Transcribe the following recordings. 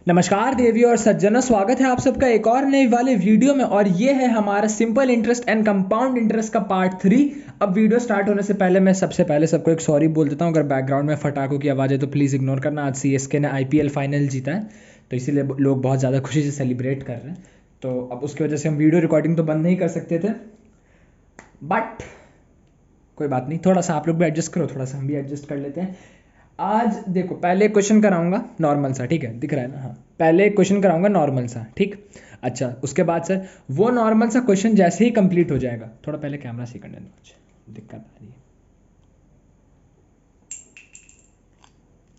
नमस्कार देवी और सज्जनों, स्वागत है आप सबका एक और नए वाले वीडियो में। और ये है हमारा simple interest and compound interest का पार्ट 3। अब वीडियो स्टार्ट होने से पहले मैं सबसे पहले सबको एक सॉरी बोल देता हूँ। अगर बैकग्राउंड में फटाकों की आवाज़ है तो प्लीज़ इग्नोर करना। आज सीएसके ने आईपीएल फाइनल जीता है तो इसीलिए लोग बहुत ज़्यादा खुशी से सेलिब्रेट कर रहे हैं। तो अब उसकी वजह से हम वीडियो रिकॉर्डिंग तो बंद नहीं कर सकते थे, बट कोई बात नहीं, थोड़ा सा आप लोग भी एडजस्ट करो, थोड़ा सा हम भी एडजस्ट कर लेते हैं। आज देखो, पहले क्वेश्चन कराऊंगा नॉर्मल सा, ठीक है, दिख रहा है ना? हाँ, पहले क्वेश्चन कराऊंगा नॉर्मल सा, ठीक। अच्छा, उसके बाद सर वो नॉर्मल सा क्वेश्चन जैसे ही कंप्लीट हो जाएगा, थोड़ा पहले कैमरा सही करने दो, अच्छा दिक्कत आ रही है,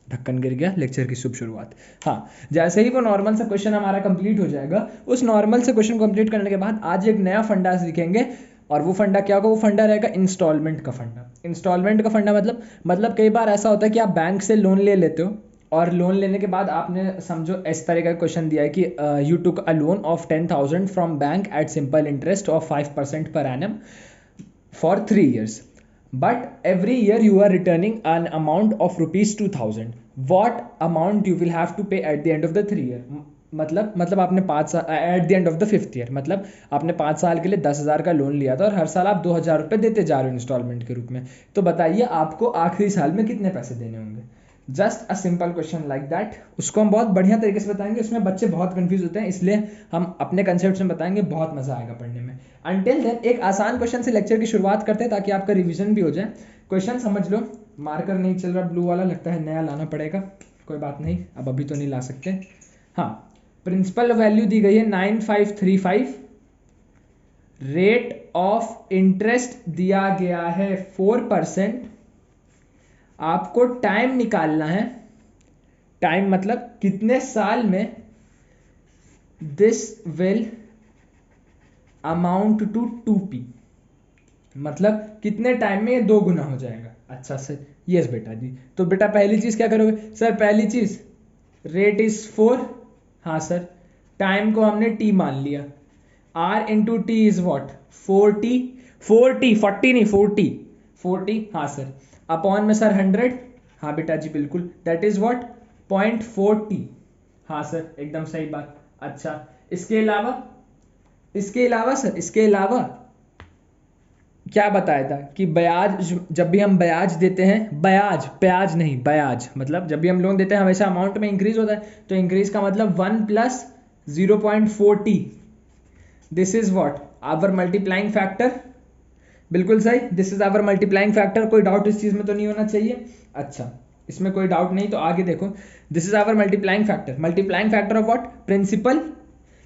ढक्कन गिर गया, लेक्चर की शुभ शुरुआत। हाँ, जैसे ही वो नॉर्मल सा क्वेश्चन हमारा कंप्लीट हो जाएगा, उस नॉर्मल से क्वेश्चन कंप्लीट करने के बाद आज एक नया फंडा सीखेंगे। और वो फंडा क्या होगा? वो फंडा रहेगा इंस्टॉलमेंट का फंडा। इंस्टॉलमेंट का फंडा मतलब कई बार ऐसा होता है कि आप बैंक से लोन ले लेते हो और लोन लेने के बाद आपने समझो इस तरह का क्वेश्चन दिया है कि you took a loan of 10,000 from bank at simple interest of 5% per annum for 3 years, but every year you are returning an amount of rupees 2,000. What amount you will have to pay at the end of the 3 year? मतलब आपने 5 साल at the end of the 5th year, मतलब आपने 5 साल के लिए 10,000 का loan लिया था और हर साल आप 2,000 रुपये देते जा रहे हो इंस्टॉलमेंट के रूप में। तो बताइए आपको आखिरी साल में कितने पैसे देने होंगे? Just a simple question like that. उसको हम बहुत बढ़िया तरीके से बताएंगे, उसमें बच्चे बहुत कंफ्यूज होते हैं, इसलिए हम अपने कंसेप्ट में बताएंगे, बहुत मजा आएगा पढ़ने में। अंटिल देन एक आसान क्वेश्चन से लेक्चर की शुरुआत करते हैं ताकि आपका रिवीजन भी हो जाए। क्वेश्चन समझ लो, मार्कर नहीं चल रहा ब्लू वाला, लगता है नया लाना पड़ेगा, कोई बात नहीं, अब अभी तो नहीं ला सकते। हाँ, प्रिंसिपल वैल्यू दी गई है 9535, रेट ऑफ इंटरेस्ट दिया गया है 4%। आपको टाइम निकालना है, टाइम मतलब कितने साल में this will amount to 2p, मतलब कितने टाइम में ये 2 गुना हो जाएगा। अच्छा सर, यस बेटा जी। तो बेटा पहली चीज क्या करोगे? सर पहली चीज रेट इज 4, हाँ सर, टाइम को हमने t मान लिया, r into T is what 40, 40 नहीं 40, हाँ सर, अपॉन में सर 100, हाँ बेटा जी बिल्कुल, दैट इज व्हाट 0.40, हाँ सर एकदम सही बात। अच्छा, इसके अलावा सर, इसके अलावा क्या बताया था कि ब्याज, जब भी हम ब्याज देते हैं, ब्याज नहीं ब्याज, मतलब जब भी हम लोन देते हैं हमेशा अमाउंट में इंक्रीज होता है, तो इंक्रीज का मतलब 1 plus 0.40, this is what our multiplying factor. बिल्कुल सही, this is our multiplying factor. कोई डाउट इस चीज में तो नहीं होना चाहिए? अच्छा, इसमें कोई डाउट नहीं, तो आगे देखो, this is our multiplying factor of what? Principal,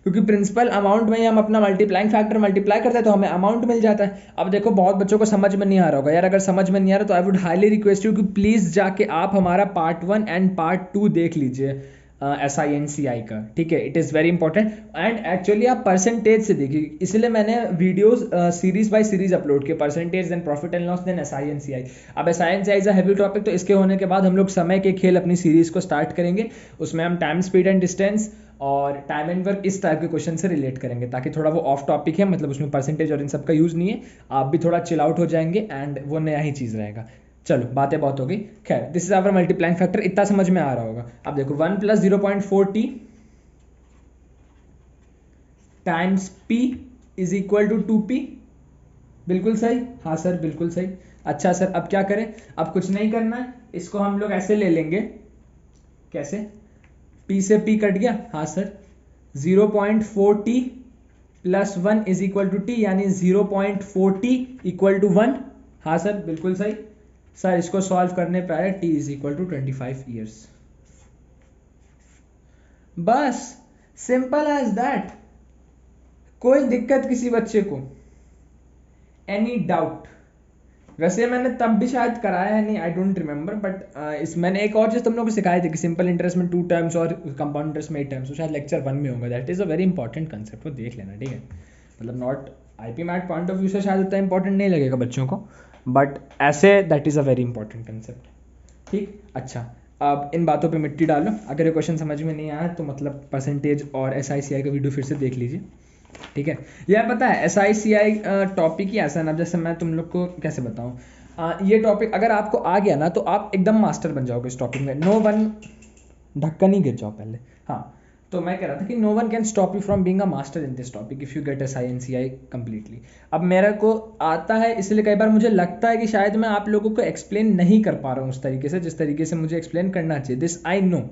क्योंकि प्रिंसिपल अमाउंट में ही हम अपना मल्टीप्लाइंग फैक्टर मल्टीप्लाई करते हैं तो हमें अमाउंट मिल जाता है। अब देखो, बहुत बच्चों को समझ में नहीं आ रहा होगा यार, अगर समझ में नहीं आ रहा तो I would highly request you कि प्लीज जाके आप हमारा पार्ट 1 एंड पार्ट 2 देख लीजिए SINCI का, ठीक है। It is very important and actually आप परसेंटेज से देखिए, इसलिए मैंने videos series by series upload किए, percentage then profit and loss then SINCI। अब SINCI is a heavy topic, तो इसके होने के बाद हम लोग समय के खेल अपनी सीरीज को स्टार्ट करेंगे। उसमें हम टाइम, स्पीड एंड डिस्टेंस और टाइम एंड वर्क इस टाइप के क्वेश्चन से रिलेट करेंगे, ताकि थोड़ा वो ऑफ टॉपिक है, मतलब उसमें परसेंटेज और इन सब का यूज नहीं है, आप भी थोड़ा चिल आउट हो जाएंगे एंड वो नया ही चीज़ रहेगा। चलो, बातें बहुत हो गई। खैर, this is our multiplying factor, इतना समझ में आ रहा होगा। अब देखो, 1 plus 0.40 times p is equal to 2p, बिल्कुल सही, हाँ सर बिल्कुल सही। अच्छा सर, अब क्या करें? अब कुछ नहीं करना है, इसको हम लोग ऐसे ले लेंगे, कैसे? p से p कट गया, हाँ sir, 0.40 plus 1 is equal to t, यानी 0.40 इक्वल टू 1, हाँ सर बिल्कुल सही। सर इसको सॉल्व करने पर आया t is equal to 25 years. बस, सिंपल एज दैट। कोई दिक्कत किसी बच्चे को? Any doubt? वैसे मैंने तब भी शायद कराया है, नहीं आई डोंट रिमेंबर, बट इस मैंने एक और चीज तुम लोगों को सिखाई थी कि सिंपल इंटरेस्ट में 2 टाइम्स और कंपाउंड इंटरेस्ट में 8 टाइम्स, तो शायद लेक्चर 1 में होगा। That is a very important concept, वो देख लेना, ठीक है। मतलब not IPMAT point of view से शायद उतना इंपॉर्टेंट नहीं लगेगा बच्चों को, बट ऐसे that is a very important concept, ठीक। अच्छा, अब इन बातों पे मिट्टी डालो। अगर ये क्वेश्चन समझ में नहीं आया तो मतलब परसेंटेज और SICI का वीडियो फिर से देख लीजिए, ठीक है। यह पता है SICI टॉपिक ही ऐसा ना, जैसे मैं तुम लोग को कैसे बताऊं, ये टॉपिक अगर आपको आ गया ना तो आप एकदम मास्टर बन जाओगे इस टॉपिक में। नो वन, ढक्कन ही गिर जाओ पहले, हाँ। तो मैं कह रहा था कि no one can stop you from being a master in this topic if you get SINCI completely. अब मेरे को आता है, इसलिए कई बार मुझे लगता है कि शायद मैं आप लोगों को एक्सप्लेन नहीं कर पा रहा हूँ उस तरीके से जिस तरीके से मुझे एक्सप्लेन करना चाहिए, this I know,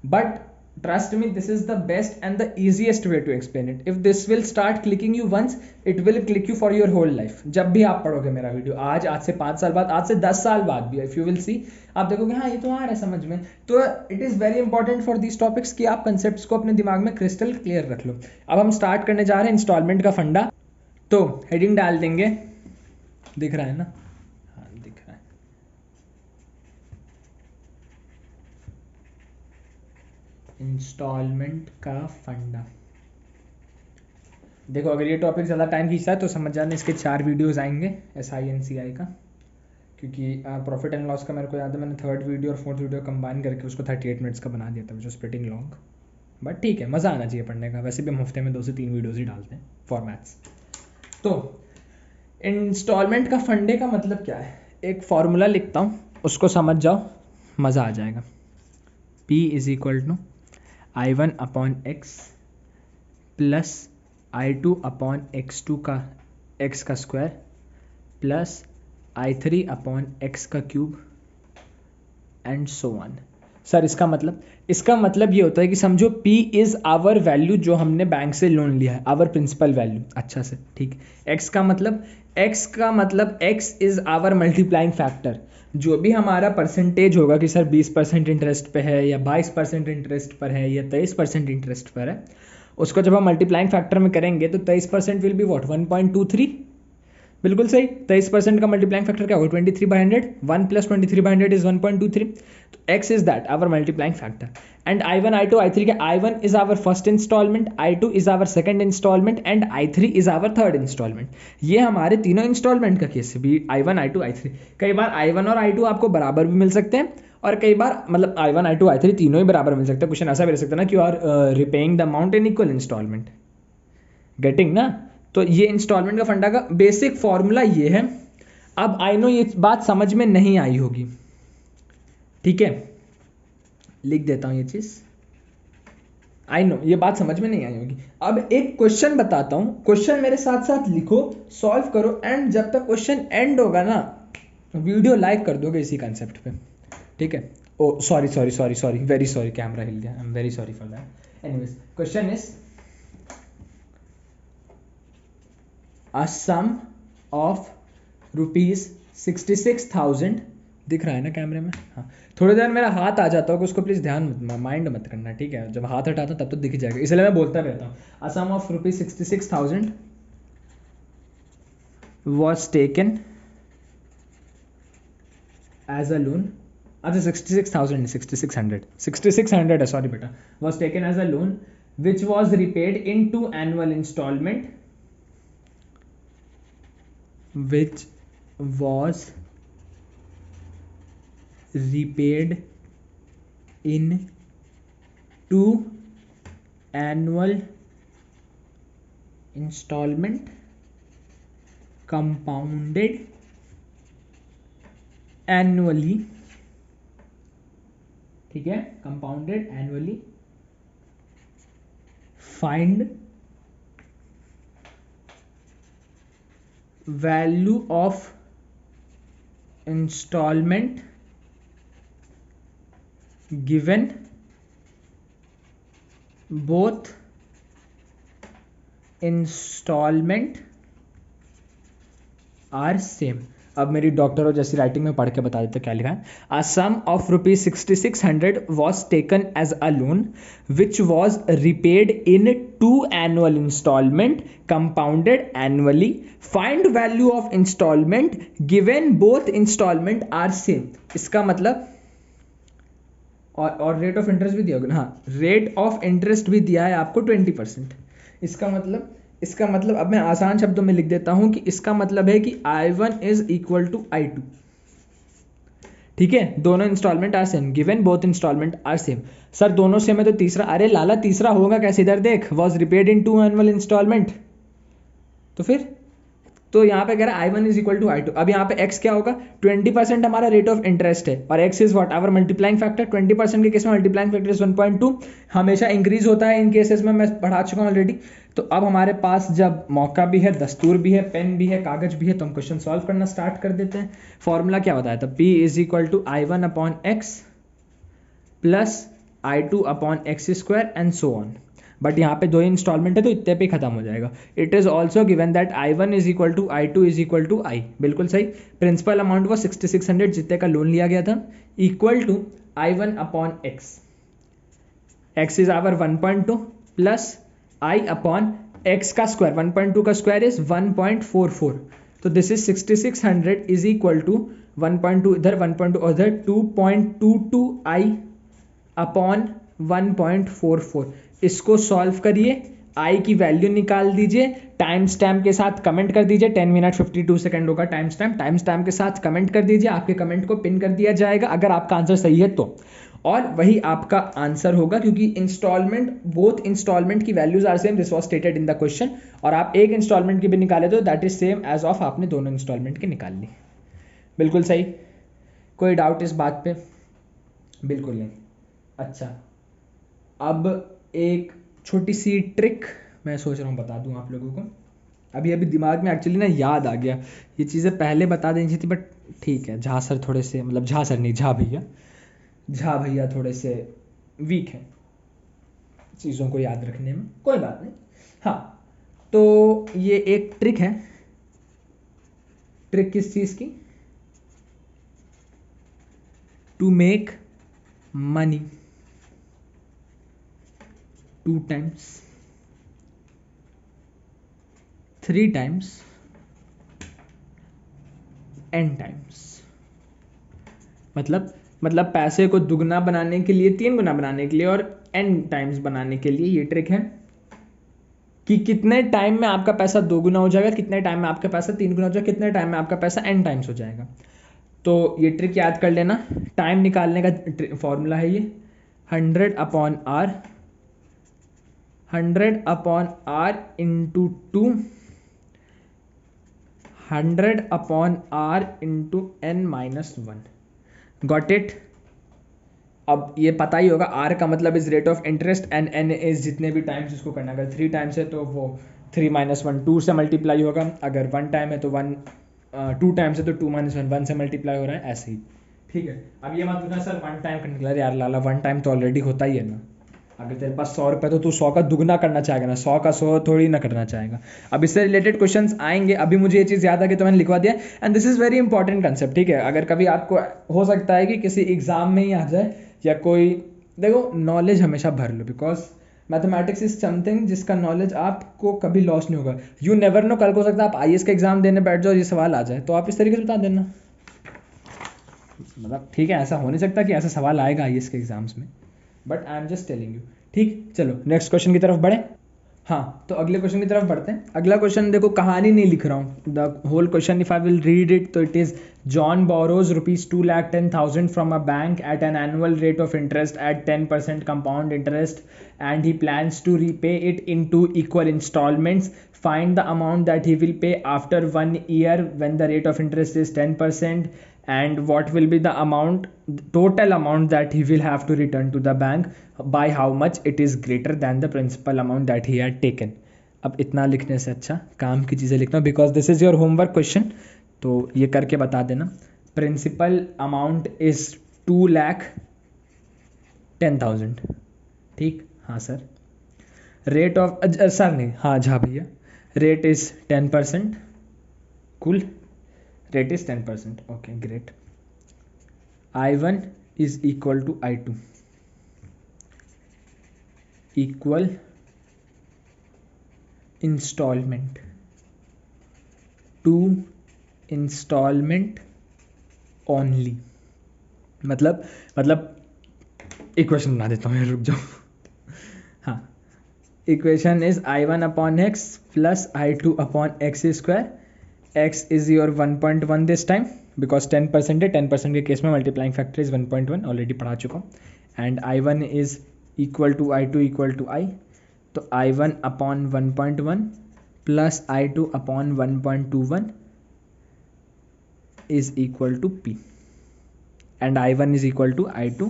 but trust me, this is the best and the easiest way to explain it. If this will start clicking you once, it will click you for your whole life. जब भी आप पढ़ोगे मेरा video, आज से 5 साल बाद, आज से 10 साल बाद भी, if you will see, आप देखोगे हाँ ये तो आ रहा है समझ में। तो it is very important for these topics कि आप concepts को अपने दिमाग में crystal clear रख लो। अब हम start करने जा रहे हैं इंस्टॉलमेंट का फंडा। तो हेडिंग डाल देंगे, दिख रहा है ना? हाँ दिख रहा है। इंस्टॉलमेंट का फंडा। देखो अगर ये टॉपिक ज़्यादा टाइम खींचता है तो समझ जाना इसके 4 वीडियोस आएंगे SINCI का, क्योंकि प्रॉफिट एंड लॉस का मेरे को याद है मैंने 3rd वीडियो और 4th वीडियो कंबाइन करके उसको 38 मिनट्स का बना दिया था, जो स्प्लिटिंग लॉन्ग। बट ठीक है, मज़ा आना चाहिए पढ़ने का। वैसे भी हम हफ्ते में 2 से 3 वीडियोज़ ही डालते हैं फॉर मैथ्स। तो इंस्टॉलमेंट का फंडे का मतलब क्या है, एक फॉर्मूला लिखता हूँ, उसको समझ जाओ, मज़ा आ जाएगा। P = I1 upon x plus I2 upon x2 का x का square plus I3 upon x का cube and so on. Sir इसका मतलब ये होता है कि समझो P इज़ आवर वैल्यू जो हमने बैंक से लोन लिया है, आवर प्रिंसिपल वैल्यू। अच्छा से ठीक। x का मतलब x is our multiplying factor, जो भी हमारा परसेंटेज होगा कि सर 20% इंटरेस्ट पे है या 22% इंटरेस्ट पर है या 23% इंटरेस्ट पर है, उसको जब हम मल्टीप्लाइंग फैक्टर में करेंगे तो 23% विल बी व्हाट 1.23। बिल्कुल सही। 23% का मल्टीप्लाइंग फैक्टर क्या होगा 23/100। 1 + 23/100 इज 1.23। तो x is that our multiplying factor and I1 I2 I3 के I1 is our first instalment, I2 is our second instalment and I3 is our third instalment. ये हमारे तीनों इंस्टॉलमेंट का केस है, भी I1 I2 I3। कई बार I1 और I2 आपको बराबर भी मिल सकते हैं और कई बार मतलब I1 I2 I3 तीनों ही बराबर मिल सकते हैं। क्वेश्चन ऐसा भी रह सकता है ना कि you are repaying the amount in equal instalment, getting ना। तो ये इंस्टॉलमेंट का फंडा का बेसिक फॉर्मूला ये है। अब आई नो ये बात समझ में नहीं आई होगी, ठीक है, लिख देता हूं ये चीज। आई नो ये बात समझ में नहीं आई होगी। अब एक क्वेश्चन बताता हूं, क्वेश्चन मेरे साथ साथ लिखो, सॉल्व करो एंड जब तक क्वेश्चन एंड होगा ना वीडियो लाइक कर दोगे इसी कंसेप्ट पे, ठीक है। ओ सॉरी वेरी सॉरी, कैमरा हिल गया, I am very sorry for that. Anyways question is a sum of ₹66,000 दिख रहा है ना कैमरे में? हाँ, थोड़ी देर मेरा हाथ आ जाता होगा, उसको प्लीज़ ध्यान माइंड मत करना, ठीक है। जब हाथ हटाता तब तो दिख जाएगा, इसलिए मैं बोलता रहता हूँ। a sum of ₹66,000 was taken as a loan। अच्छा 66,000 6600 है, सॉरी बेटा, was taken as a loan which was repaid in 2 annual installment, which was repaid in 2 annual installment compounded annually, ठीक है, compounded annually। find value of installment given both installment are same। अब मेरी डॉक्टरों जैसी writing में पढ़ के बता देते क्या लिखा है। A sum of ₹6600 was taken as a loan which was repaid in 2 annual installment compounded annually। Find value of installment given both installment are same। इसका मतलब और रेट ऑफ इंटरेस्ट भी दिया होगा, हाँ रेट ऑफ इंटरेस्ट भी दिया है आपको 20%। इसका मतलब अब मैं आसान शब्दों में लिख देता हूं कि इसका मतलब है कि I1 is equal to I2, ठीक है। दोनों instalment are same, given both instalment are same. Sir दोनों सेम है तो तीसरा, अरे लाला तीसरा होगा कैसे, इधर देख, was repaid in 2 annual instalment, तो फिर तो यहाँ पे कह रहा है I1 is equal to I2। अब यहाँ पे x क्या होगा, 20% हमारा रेट ऑफ इंटरेस्ट है और x is what, our multiplying factor. 20% के केस में मल्टीप्लाइंग फैक्टर इज 1.2, हमेशा इंक्रीज होता है इन केसेस में, मैं पढ़ा चुका हूँ ऑलरेडी। तो अब हमारे पास जब मौका भी है, दस्तूर भी है, पेन भी है, कागज भी है, तो हम क्वेश्चन सॉल्व करना स्टार्ट कर देते हैं। फॉर्मूला क्या बताया था, P is equal to I1 upon x plus I2 upon x square and so on. But यहाँ पे दो ही इंस्टॉलमेंट है तो इतने पे ही खत्म हो जाएगा। It is also given that I1 is equal to I2 is equal to I, बिल्कुल सही। प्रिंसिपल अमाउंट वो 6600 जितने का लोन लिया गया था, equal to I1 upon x, x is our 1.2 plus I upon x का स्क्वायर, 1.2 का स्क्वायर इज 1.44, तो this is 6600 is equal to 1.2 इधर, 1.2 उधर, 2.22 I अपॉन 1.44। इसको सॉल्व करिए, I की वैल्यू निकाल दीजिए, टाइम स्टैम्प के साथ कमेंट कर दीजिए, 10 मिनट 52 सेकंड होगा टाइम स्टैम्प के साथ कमेंट कर दीजिए, आपके कमेंट को पिन कर दिया जाएगा अगर आपका आंसर सही है तो, और वही आपका आंसर होगा, क्योंकि इंस्टॉलमेंट, बोथ इंस्टॉलमेंट की values are same, this was stated in the question. और आप एक इंस्टॉलमेंट की भी निकाले तो that is same as of आपने दोनों इंस्टॉलमेंट की निकाल ली। बिल्कुल सही, कोई डाउट इस बात पे? बिल्कुल नहीं। अच्छा, अब एक छोटी सी ट्रिक मैं सोच रहा हूँ बता दूँ आप लोगों को, अभी दिमाग में एक्चुअली ना याद आ गया, ये चीज़ें पहले बता देनी चाहिए थी, बट ठीक है, झा सर थोड़े से, मतलब झा सर नहीं, झा भैया थोड़े से वीक हैं चीज़ों को याद रखने में, कोई बात नहीं। हाँ, तो ये एक ट्रिक है। ट्रिक किस चीज़ की? To make money 2 times, 3 times, n times। मतलब पैसे को दुगना बनाने के लिए, 3 गुना बनाने के लिए और n टाइम्स बनाने के लिए ये ट्रिक है कि कितने टाइम में आपका पैसा 2 गुना हो जाएगा, कितने टाइम में आपका पैसा 3 गुना हो जाएगा, कितने टाइम में आपका पैसा n टाइम्स हो जाएगा। तो ये ट्रिक याद कर लेना। टाइम निकालने का फॉर्मूला है ये 100 upon r, 100 upon r into 2, 100 upon r into n-1। Got it? अब ये पता ही होगा, r का मतलब is rate of interest and n is जितने भी टाइम्स इसको करना, अगर 3 टाइम्स है तो वो 3-1 2 से मल्टीप्लाई होगा, अगर 1 टाइम है तो 1, 2 टाइम्स है तो 2-1 1 से मल्टीप्लाई हो रहा है, ऐसे ही। ठीक है, अब ये मत पूछना सर 1 टाइम करने के लिए, यार लाला 1 टाइम तो ऑलरेडी होता ही है ना, अगर तेरे पास 100 रुपये तो तू 100 का दुगना करना चाहेगा ना, 100 का 100 थोड़ी ना करना चाहेगा। अब इससे रिलेटेड क्वेश्चंस आएंगे, अभी मुझे ये चीज़ याद आ गई तो मैंने लिखवा दिया, and this is very important concept. ठीक है, अगर कभी आपको हो सकता है कि किसी एग्जाम में ही आ जाए, या कोई, देखो नॉलेज हमेशा भर लो, बिकॉज मैथमेटिक्स इज समथिंग जिसका नॉलेज आपको कभी लॉस नहीं होगा। यू नेवर नो, कल को हो सकता है आप IAS का एग्जाम देने बैठ जाओ, ये सवाल आ जाए तो आप इस तरीके से बता देना, मतलब ठीक है, ऐसा हो नहीं सकता कि ऐसा सवाल आएगा IAS के एग्जाम्स में, but I am just telling you. ठीक, चलो नेक्स्ट क्वेश्चन की तरफ बढ़े। हाँ, तो अगले क्वेश्चन की तरफ बढ़ते हैं। अगला क्वेश्चन देखो, कहानी नहीं लिख रहा हूँ, the whole question if I will read it, तो it is John borrows ₹2,10,000 from a bank at an annual rate of interest at 10% compound interest and he plans to repay it in 2 equal installments. Find the amount that he will pay after 1 year when the rate of interest is 10%, and what will be the amount, total amount that he will have to return to the bank, by how much it is greater than the principal amount that he had taken. अब इतना लिखने से अच्छा काम की चीज़ें लिखना, because this is your homework question, तो ये करके बता देना। Principal amount is 2,10,000। ठीक, हाँ सर। रेट ऑफ, सर नहीं, हाँ झा भैया, rate is 10%। Cool, rate is 10%। Okay, great. I1 is equal to I2 इक्वल इंस्टॉलमेंट, 2 इंस्टॉलमेंट ओनली। मतलब इक्वेशन बना देता हूँ, रुक जाओ। हाँ, equation is I1 upon x plus I2 upon x square, x is your 1.1 this time, because 10% है, 10% के केस में मल्टीप्लाइंग फैक्टर इज 1.1, ऑलरेडी पढ़ा चुका हूँ। And I1 is equal to I2 equal to I, तो I1 upon 1.1 plus I2 upon 1.21 is equal to P and I1 is equal to I2।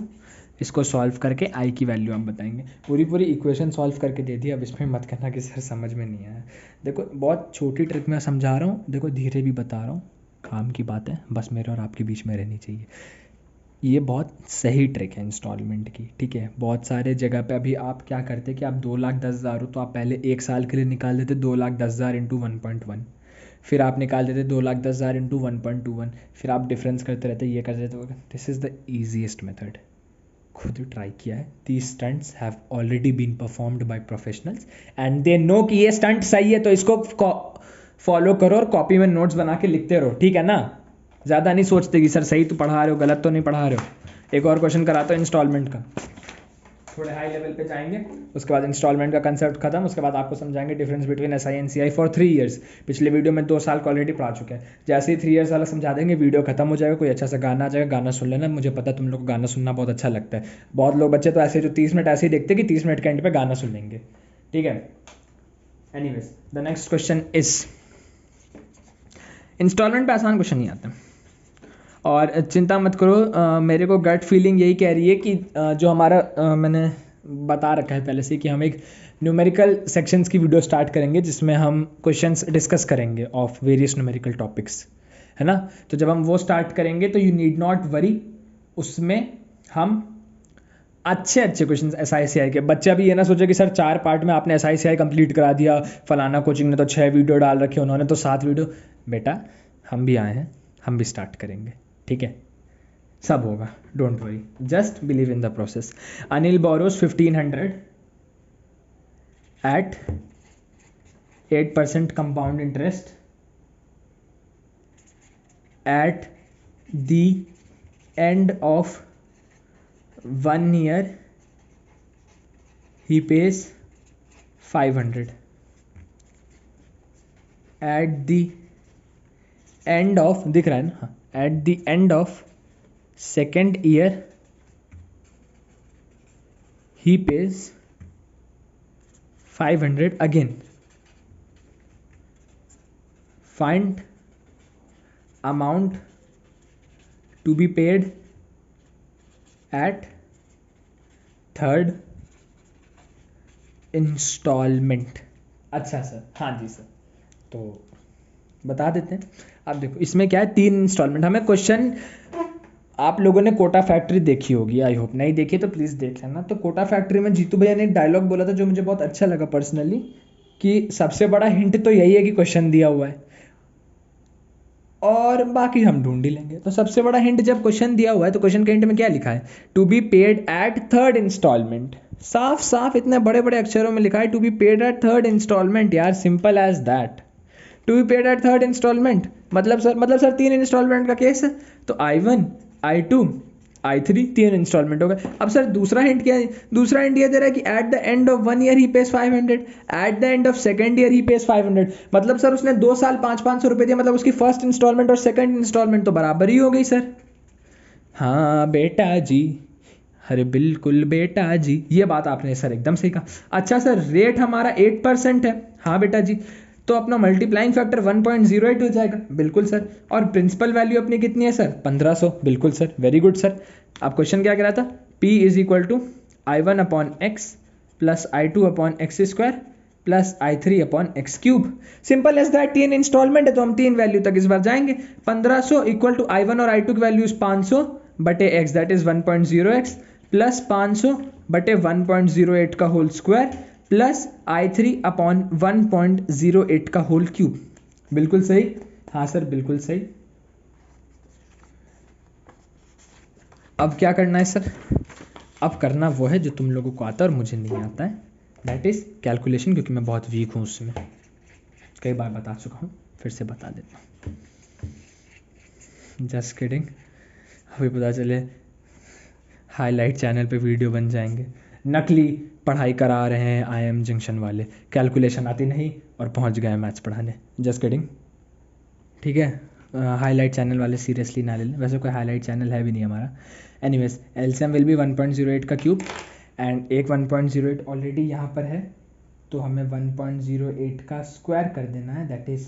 इसको solve करके I की value हम बताएंगे। पूरी इक्वेशन सॉल्व करके दे दी। अब इसमें मत करना कि सर समझ में नहीं आया। देखो बहुत छोटी ट्रिक मैं समझा रहा हूँ, देखो धीरे भी बता रहा हूँ, काम की बात है, बस मेरे और आपके बीच में रहनी चाहिए। ये बहुत सही ट्रिक है इंस्टॉलमेंट की, ठीक है। बहुत सारे जगह पे अभी आप क्या करते कि आप 2,10,000 हो तो आप पहले एक साल के लिए निकाल देते 2,10,000 इंटू 1.1, फिर आप निकाल देते 2,10,000 इंटू 1.21, फिर आप डिफरेंस करते रहते, ये करते रहते। This is the easiest method. खुद ट्राई किया है। These stunts have already been performed by professionals and they know कि ये स्टंट सही है, तो इसको फॉलो करो और कॉपी में नोट्स बना के लिखते रहो, ठीक है ना। ज़्यादा नहीं सोचते कि सर सही तो पढ़ा रहे हो, गलत तो नहीं पढ़ा रहे हो। एक और क्वेश्चन कराता हूँ इंस्टॉलमेंट का, थोड़े हाई लेवल पे जाएंगे, उसके बाद इंस्टॉलमेंट का कंसेप्ट खत्म, उसके बाद आपको समझाएंगे difference between S I N C I for 3 years. पिछले वीडियो में 2 साल का ऑलरेडी पढ़ा चुके हैं। जैसे ही 3 ईयर्स वाला समझा देंगे वीडियो खत्म हो जाएगा, कोई अच्छा सा गाना आ जाएगा, गाना सुन लेना। मुझे पता है तुम लोग को गाना सुनना बहुत अच्छा लगता है। बहुत लोग बच्चे तो ऐसे जो 30 मिनट ऐसे ही देखते कि 30 मिनट के एंड पे गाना सुन लेंगे, ठीक है। Anyways the next question is, instalment पे आसान क्वेश्चन नहीं आता और चिंता मत करो। मेरे को गट फीलिंग यही कह रही है कि जो हमारा मैंने बता रखा है पहले से कि हम एक न्यूमेरिकल सेक्शंस की वीडियो स्टार्ट करेंगे जिसमें हम क्वेश्चंस डिस्कस करेंगे ऑफ वेरियस न्यूमेरिकल टॉपिक्स, है ना। तो जब हम वो स्टार्ट करेंगे तो यू नीड नॉट वरी, उसमें हम अच्छे क्वेश्चंस SICI के। बच्चा भी ये ना सोचे कि सर 4 पार्ट में आपने SICI कंप्लीट करा दिया, फलाना कोचिंग ने तो 6 वीडियो डाल रखे, उन्होंने तो 7 वीडियो। बेटा हम भी आए हैं, हम भी स्टार्ट करेंगे, ठीक है। सब होगा, don't worry, just believe in the process. Anil borrows 1500 at 8% compound interest at the end of 1 year he pays 500 at the end of, दिख रहा है ना, at the end of 2nd year he pays 500 again. Find amount to be paid at 3rd installment. अच्छा sir, हाँ जी sir, तो बता देते हैं। अब देखो इसमें क्या है, 3 इंस्टॉलमेंट। हमें क्वेश्चन, आप लोगों ने कोटा फैक्ट्री देखी होगी, आई होप, नहीं देखी तो प्लीज़ देख लेना। तो कोटा फैक्ट्री में जीतू भैया ने एक डायलॉग बोला था जो मुझे बहुत अच्छा लगा पर्सनली, कि सबसे बड़ा हिंट तो यही है कि क्वेश्चन दिया हुआ है और बाकी हम ढूंढ ही लेंगे। तो सबसे बड़ा हिंट, जब क्वेश्चन दिया हुआ है तो क्वेश्चन के हिंट में क्या लिखा है, to be paid at 3rd installment. साफ साफ इतने बड़े बड़े अक्षरों में लिखा है to be paid at 3rd installment. यार simple as that, to be paid at 3rd installment. मतलब सर 3 इंस्टॉलमेंट का केस है, तो I1 I2 I3 3 इंस्टॉलमेंट हो गए। अब सर दूसरा हिंट क्या है, दूसरा हिंट ये दे रहा है कि at the end of 1 year he page 500, at the end of 2nd year he page 500। मतलब सर उसने 2 साल 500 रुपये दिया, मतलब उसकी फर्स्ट इंस्टॉलमेंट और 2nd इंस्टॉलमेंट तो बराबर ही हो गई सर। हाँ बेटा जी, अरे बिल्कुल बेटा जी, ये बात आपने सर एकदम सही कहा। अच्छा सर रेट हमारा 8% है, हाँ बेटा जी, तो अपना मल्टीप्लाइंग फैक्टर 1.08 हो जाएगा, बिल्कुल सर। और प्रिंसिपल वैल्यू अपनी कितनी है सर, 1500, बिल्कुल सर, वेरी गुड सर। अब क्वेश्चन क्या कह रहा था, P is equal to I1 upon x plus I2 upon x square plus I3 upon x cube. Simple as that, 3 instalment है तो हम 3 वैल्यू तक इस बार जाएंगे। 1500 इक्वल टू I1 और I2 की वैल्यूज 500 बटे x, that is 1.0x plus 500 बटे 1.08 का whole square plus I3 upon 1.08 का होल क्यूब। बिल्कुल सही, हाँ सर बिल्कुल सही। अब क्या करना है सर, अब करना वो है जो तुम लोगों को आता है और मुझे नहीं आता है, दैट इज कैलकुलेशन, क्योंकि मैं बहुत वीक हूँ उसमें, कई बार बता चुका हूँ, फिर से बता देता हूँ। जस्ट किडिंग, अभी पता चले हाईलाइट चैनल पे वीडियो बन जाएंगे, नकली पढ़ाई करा रहे हैं IIM जंक्शन वाले, कैलकुलेशन आती नहीं और पहुंच गए मैथ्स पढ़ाने। जस्ट किडिंग, ठीक है। हाईलाइट चैनल वाले सीरियसली ना ले लें, वैसे कोई हाईलाइट चैनल है भी नहीं हमारा। एनीवेज LCM विल बी 1.08 का क्यूब एंड एक 1.08 ऑलरेडी यहाँ पर है, तो हमें 1.08 का स्क्वायर कर देना है, दैट इज़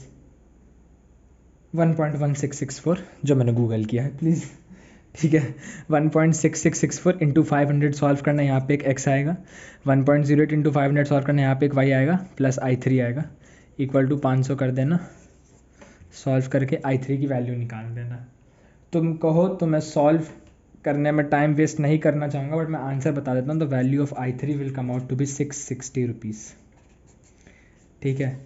1.1664, जो मैंने गूगल किया है प्लीज़, ठीक है। 1.6664 इंटू 500 सॉल्व करना है, यहाँ पे एक x आएगा। 1.08 इंटू 500 सॉल्व करना है, यहाँ पे एक y आएगा, प्लस i3 आएगा, इक्वल टू 500 कर देना। सॉल्व करके i3 की वैल्यू निकाल देना। तुम कहो तो मैं सॉल्व करने में टाइम वेस्ट नहीं करना चाहूँगा, बट मैं आंसर बता देता हूँ। The value of i3 will come out to be 660 rupees, ठीक है।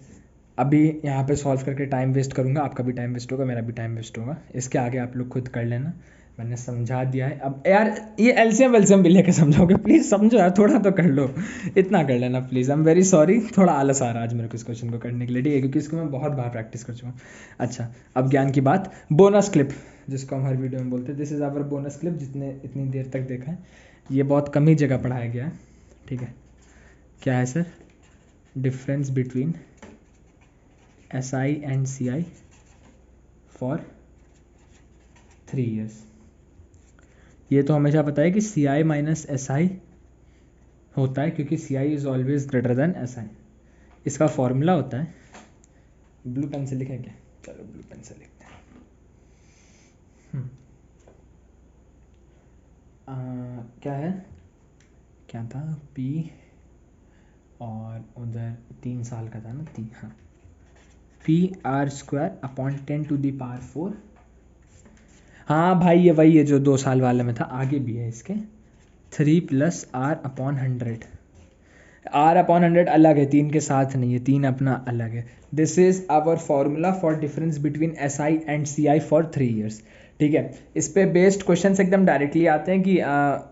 अभी यहाँ पे सॉल्व करके टाइम वेस्ट करूँगा, आपका भी टाइम वेस्ट होगा, मेरा भी टाइम वेस्ट होगा। इसके आगे आप लोग खुद कर लेना, मैंने समझा दिया है। अब यार ये एलसीएम वेलसीएम भी लेके समझाओगे, प्लीज़ समझो यार, थोड़ा तो कर लो, इतना कर लेना please. I am very sorry, थोड़ा आलस आ रहा है आज मेरे को इस क्वेश्चन को करने के लिए, ठीक है, क्योंकि इसको मैं बहुत बार प्रैक्टिस कर चुका हूँ। अच्छा, अब ज्ञान की बात, बोनस क्लिप जिसको हम हर वीडियो में बोलते हैं, this is our bonus clip. जितने इतनी देर तक देखा है, ये बहुत कम ही जगह पढ़ाया गया है, ठीक है। क्या है sir? Difference between SI and CI for 3 years। ये तो हमेशा पता है कि CI माइनस SI होता है, क्योंकि CI is always greater than SI। इसका फॉर्मूला होता है, ब्लू पेन से लिखें क्या? चलो ब्लू पेन से लिखते हैं। क्या है, क्या था? P और उधर 3 साल का था ना, 3, हाँ, PR² अपॉन 10⁴। हाँ भाई, ये वही है जो 2 साल वाले में था, आगे भी है इसके। 3 + R अपॉन 100। R अपॉन 100 अलग है, 3 के साथ नहीं है, 3 अपना अलग है। This is our formula for difference between SI and CI for 3 years, ठीक है। इस पे बेस्ड क्वेश्चन एकदम डायरेक्टली आते हैं कि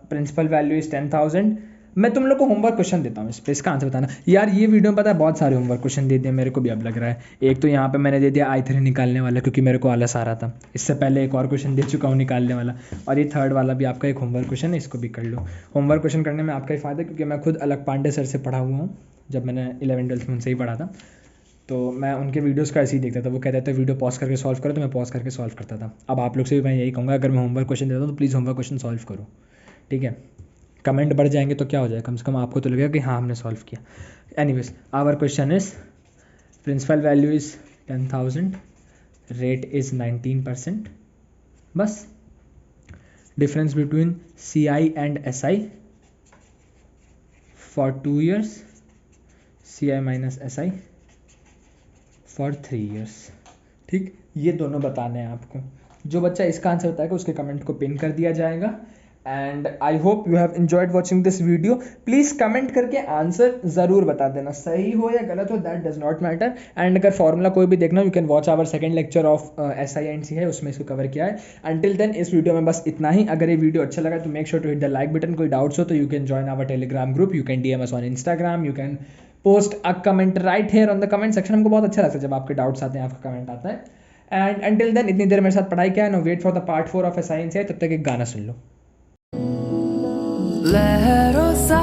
प्रिंसिपल वैल्यू इज 10,000। मैं तुम लोग को होमवर्क क्वेश्चन देता हूँ, इस पे इसका आंसर बताना यार। ये वीडियो में पता है बहुत सारे होमवर्क क्वेश्चन दे दिए मेरे को भी, अब लग रहा है। एक तो यहाँ पे मैंने दे दिया i3 निकालने वाला, क्योंकि मेरे को आलस आ रहा था। इससे पहले एक और क्वेश्चन दे चुका हूँ निकालने वाला, और ये थर्ड वाला भी आपका एक होमवर्क क्वेश्चन है, इसको भी कर लो। होमवर्क क्वेश्चन करने में आपका ही फ़ायदा, क्योंकि मैं खुद अलग पांडे सर से पढ़ा हुआ हूँ। जब मैंने 11th-12th में उनसे ही पढ़ा था, तो मैं उनके वीडियोज़ का ऐसे ही देखता था। वो कहते थे वीडियो पॉज करके सॉल्व करो, तो मैं पॉज करके सॉल्व करता था। अब आप लोग से भी मैं यही कहूँगा, अगर मैं होमवर्क क्वेश्चन देता हूँ तो प्लीज़ होमवर्क क्वेश्चन सॉल्व करो, ठीक है। कमेंट बढ़ जाएंगे तो क्या हो जाएगा, कम से कम आपको तो लगेगा कि हाँ हमने सॉल्व किया। Anyways, our question is principal value is 10,000, rate is 19%, बस। Difference between CI and SI for 2 years, CI minus SI for 3 years, ठीक। ये दोनों बताने हैं आपको। जो बच्चा इसका आंसर बताएगा उसके कमेंट को पिन कर दिया जाएगा। And I hope you have enjoyed watching this video. Please comment करके आंसर ज़रूर बता देना, सही हो या गलत हो, that does not matter. And अगर फॉर्मूला कोई भी देखना, you can watch our second lecture of SI and CI है, उसमें इसको कवर किया है। अंटिल देन इस वीडियो में बस इतना ही। अगर ये वीडियो अच्छा लगा तो make sure to hit the like button. कोई डाउट्स हो तो you can join our Telegram group, you can DM us on Instagram, you can post a comment right here on the comment section. हमको बहुत अच्छा लगता है जब आपके डाउट्स आते हैं, आपका कमेंट आता है। एंड अंटिल देन इतनी देर मेरे साथ पढ़ाई क्या है, no wait for the part 4 of SI and CI। तब तक एक गाना सुन लो। लहरों सा